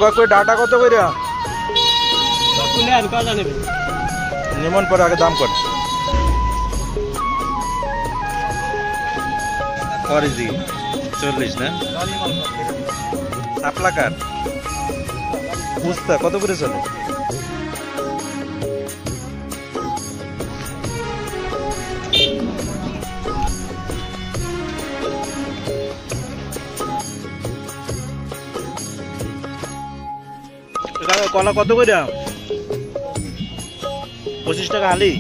কাকু ডাটা কত কইরা নিমন পরে আগে দাম কর অরিজি 40 না সাপলা কার উস্তা কত করে চলে কলা কত করে 25 টাকা হালি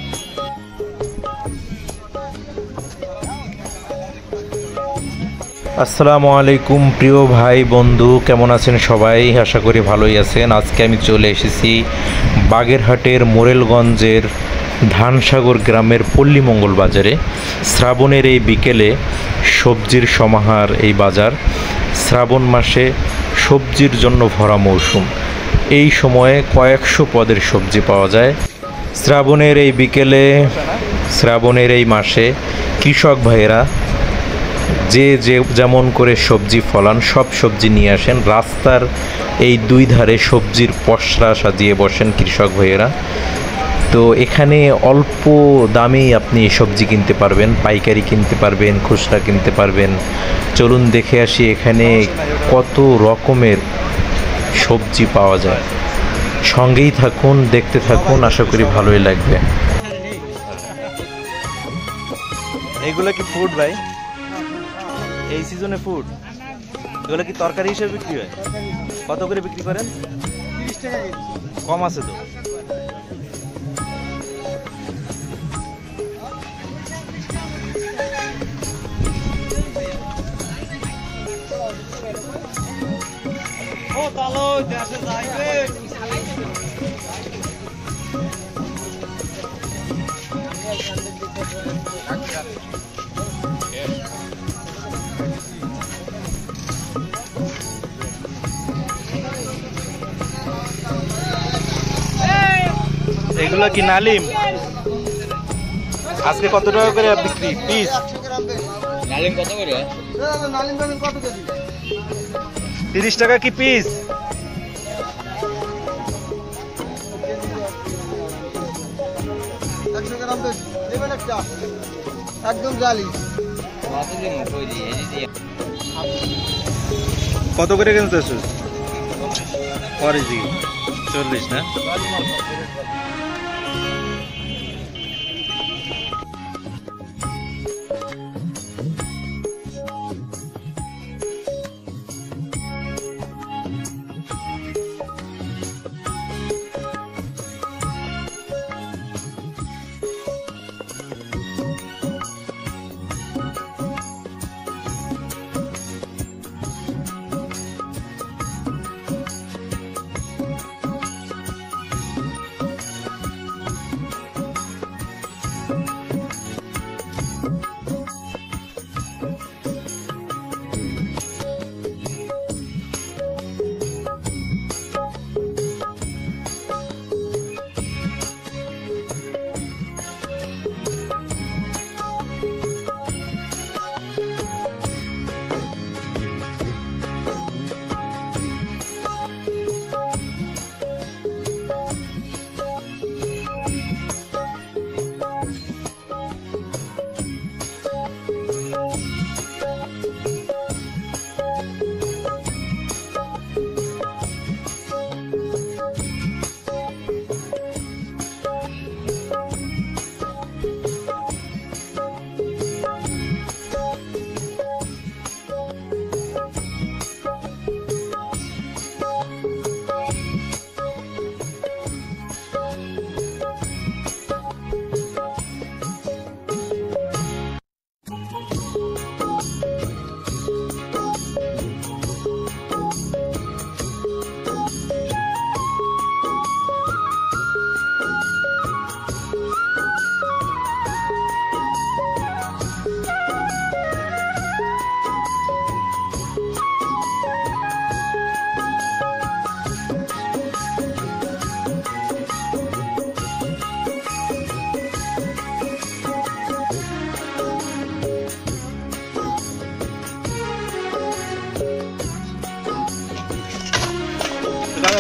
আসসালামু আলাইকুম প্রিয় ভাই বন্ধু কেমন আছেন সবাই আশা করি ভালোই আছেন আজকে আমি চলে এসেছি বাগেরহাটের মোরেলগঞ্জের ধানসাগর গ্রামের পল্লীমঙ্গল বাজারে শ্রাবণের এই বিকেলে সবজির সমাহার এই বাজার শ্রাবণ মাসে সবজির জন্য ভরা মৌসুম এই সময়ে কয়েকশো পদের সবজি পাওয়া যায় শ্রাবণের এই বিকেলে শ্রাবণের এই মাসে কৃষক ভাইয়েরা যে যেমন করে সবজি ফলান সব সবজি নিয়ে আসেন রাস্তার এই দুই ধারে সবজির পসরা সাজিয়ে বসেন কৃষক ভাইয়েরা তো এখানে অল্প দামেই আপনি সবজি কিনতে পারবেন পাইকারি কিনতে পারবেন খুচরা কিনতে পারবেন চলুন দেখে আসি এখানে কত রকমের সবজি পাওয়া যায় সঙ্গেই থাকুন দেখতে থাকুন আশা করি ভালোই লাগবে এগুলো কি ফুড ভাই এই সিজনে ফুড এগুলো কি তরকারি হিসেবে বিক্রি হয় কত করে বিক্রি করেন 30 টাকা কম আছে তো ও তালো দেশে যাইবে এগুলো কি নালিম আজকে কত টাকা করে বিক্রি পিস নালিম কত করে নালিম কত কেজি 30 টাকা কি পিস একদম জালি কত করে কিনতেছ অরিজি 40 না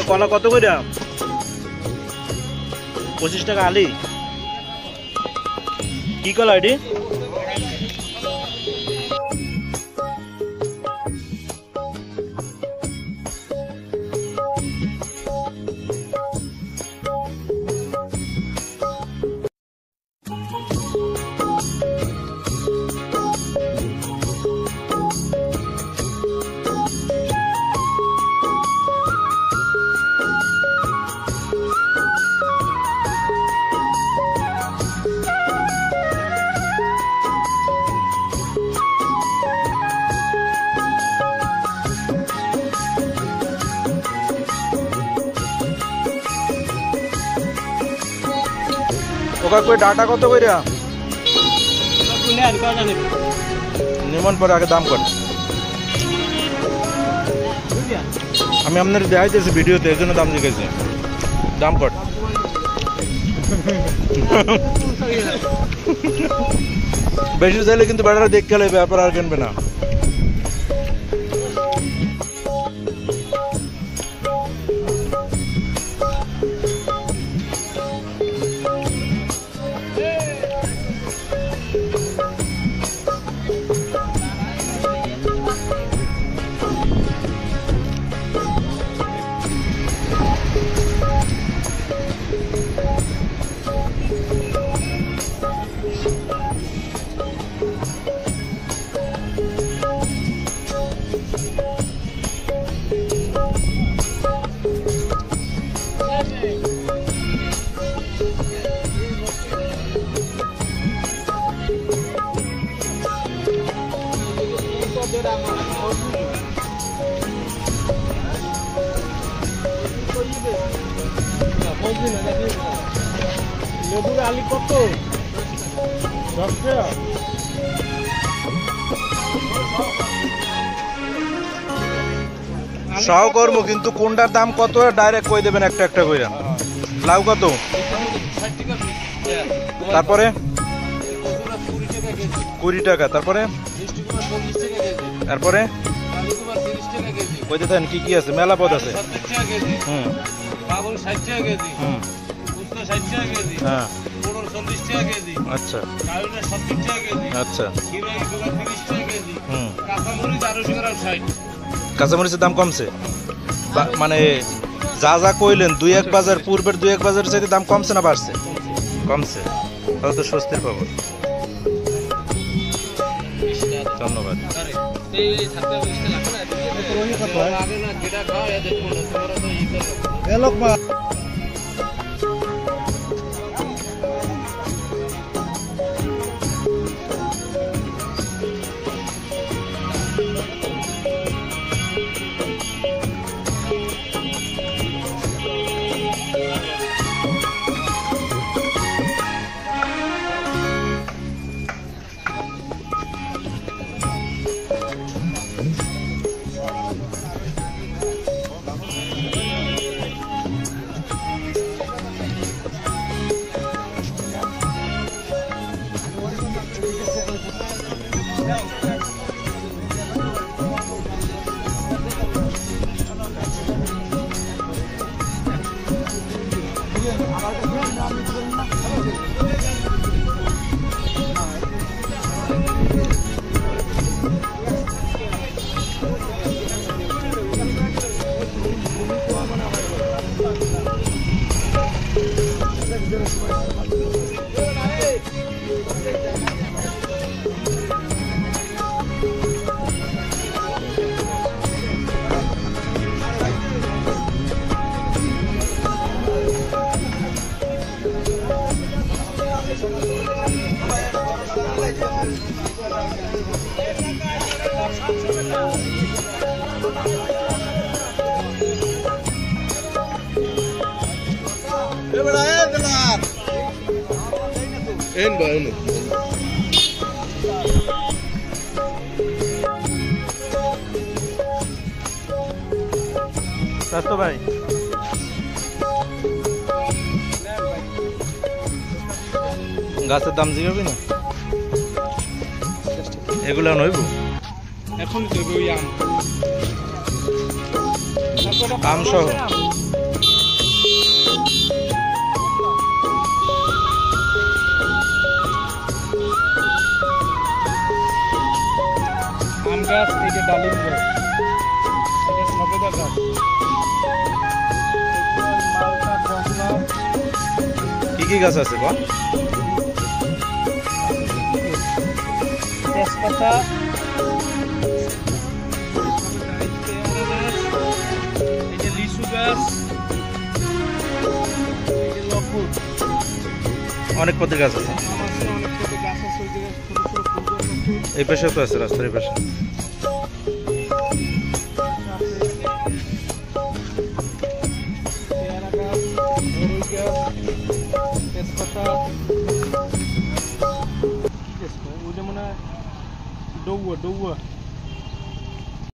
কলা কত করে? 25 টাকা আলি। কি কলা এটি? ওই ডাটা কত করে? নিমন পরে আগে দাম কর। আমি আপনার দেখাইতেছি ভিডিওতে, এই জন্য দাম জিজ্ঞেস। দাম কর। বেশি চাইলে কিন্তু বেড়ারা দেখতে লাগবে, ব্যাপার আর কিনবে না। লেবুর আলি কত? 10 টাকা। সহ কর্ম কিন্তু কোনটার দাম কত ডাইরেক্ট কই দেবেন একটা একটা কইরা। লাউ কত? তারপরে 20 টাকা। তারপরে তারপরে কইতে দেন কি কি আছে? মেলা পদ আছে। হুম, বাবুল 60 টাকা কেজি। হুম, উস্তা 60 টাকা কেজি। হ্যাঁ, পোড়ল 40 টাকা কেজি। আচ্ছা, কালুনা 70 টাকা কেজি। আচ্ছা, হিরাই 30 টাকা কেজি। হুম, কাঁচামরিচ 1200 গ্রাম 60। কাঁচামরিচের দাম কমছে? মানে যা যা কইলেন 2-1 বাজার পূর্বের 2-1 বাজারের চাইতে দাম কমছে না বাড়ছে? কমছে। তাহলে তো স্বস্তির খবর। ধন্যবাদ। তো ভাই গাছের দাম জিগাবি না, এগুলা নইব এখন আম সহ ডালিম গাছ, এটা সবেদা গাছ, মালটা, কমলা। কি কি গাছ আছে বল? তেজপাতা, এটা লিচু গাছ, এটা লকুর, অনেক পদের গাছ আছে। এই পাশে তো আছে, রাস্তার এই পাশে। তেজপাতা, ওইটা মনে হয় ডৌয়া,